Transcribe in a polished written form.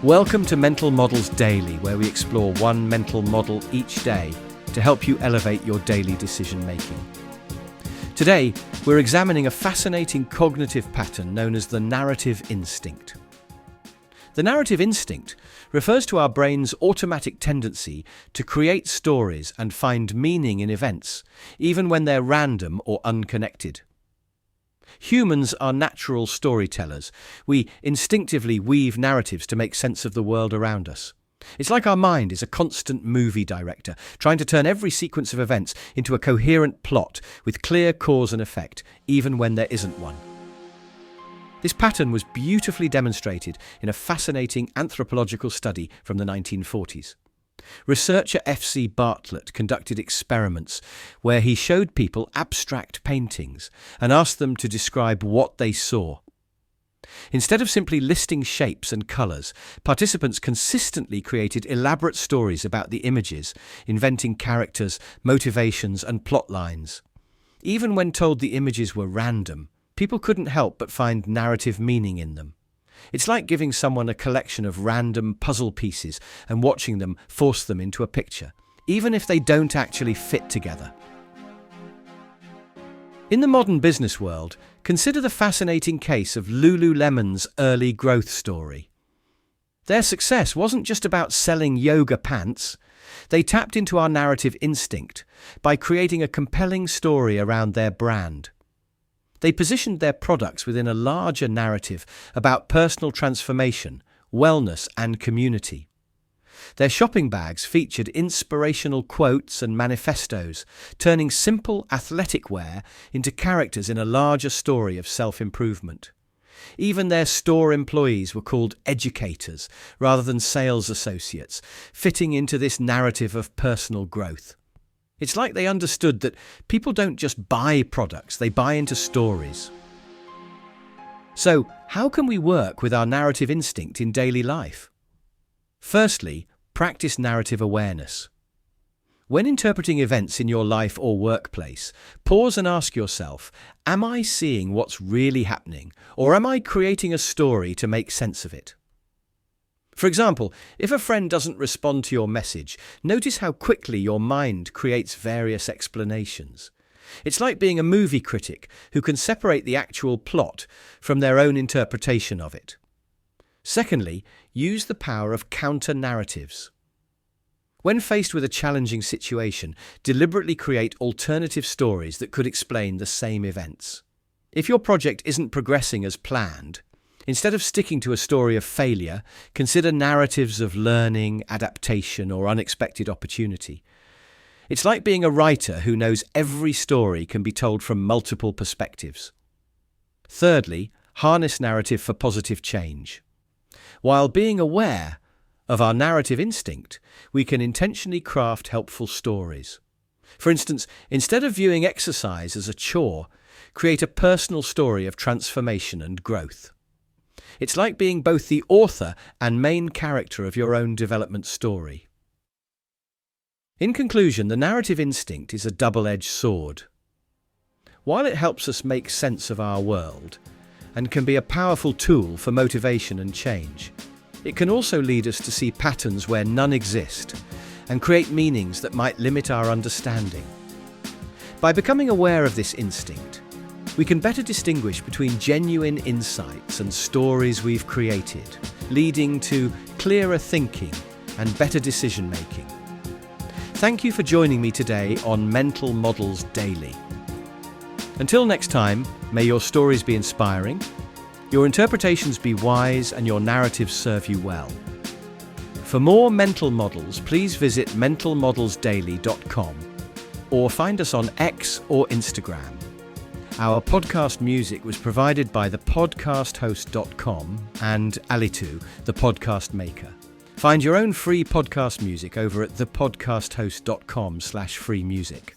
Welcome to Mental Models Daily, where we explore one mental model each day to help you elevate your daily decision making. Today, we're examining a fascinating cognitive pattern known as the narrative instinct. The narrative instinct refers to our brain's automatic tendency to create stories and find meaning in events, even when they're random or unconnected. Humans are natural storytellers. We instinctively weave narratives to make sense of the world around us. It's like our mind is a constant movie director, trying to turn every sequence of events into a coherent plot with clear cause and effect, even when there isn't one. This pattern was beautifully demonstrated in a fascinating anthropological study from the 1940s. Researcher F.C. Bartlett conducted experiments where he showed people abstract paintings and asked them to describe what they saw. Instead of simply listing shapes and colours, participants consistently created elaborate stories about the images, inventing characters, motivations, and plot lines. Even when told the images were random, people couldn't help but find narrative meaning in them. It's like giving someone a collection of random puzzle pieces and watching them force them into a picture, even if they don't actually fit together. In the modern business world, consider the fascinating case of Lululemon's early growth story. Their success wasn't just about selling yoga pants. They tapped into our narrative instinct by creating a compelling story around their brand. They positioned their products within a larger narrative about personal transformation, wellness, and community. Their shopping bags featured inspirational quotes and manifestos, turning simple athletic wear into characters in a larger story of self-improvement. Even their store employees were called educators rather than sales associates, fitting into this narrative of personal growth. It's like they understood that people don't just buy products, they buy into stories. So, how can we work with our narrative instinct in daily life? Firstly, practice narrative awareness. When interpreting events in your life or workplace, pause and ask yourself, am I seeing what's really happening, or am I creating a story to make sense of it? For example, if a friend doesn't respond to your message, notice how quickly your mind creates various explanations. It's like being a movie critic who can separate the actual plot from their own interpretation of it. Secondly, use the power of counter-narratives. When faced with a challenging situation, deliberately create alternative stories that could explain the same events. If your project isn't progressing as planned, instead of sticking to a story of failure, consider narratives of learning, adaptation, or unexpected opportunity. It's like being a writer who knows every story can be told from multiple perspectives. Thirdly, harness narrative for positive change. While being aware of our narrative instinct, we can intentionally craft helpful stories. For instance, instead of viewing exercise as a chore, create a personal story of transformation and growth. It's like being both the author and main character of your own development story. In conclusion, the narrative instinct is a double-edged sword. While it helps us make sense of our world and can be a powerful tool for motivation and change, it can also lead us to see patterns where none exist and create meanings that might limit our understanding. By becoming aware of this instinct, we can better distinguish between genuine insights and stories we've created, leading to clearer thinking and better decision-making. Thank you for joining me today on Mental Models Daily. Until next time, may your stories be inspiring, your interpretations be wise, and your narratives serve you well. For more mental models, please visit mentalmodelsdaily.com or find us on X or Instagram. Our podcast music was provided by the podcasthost.com and Alitu, the podcast maker. Find your own free podcast music over at thepodcasthost.com/free music.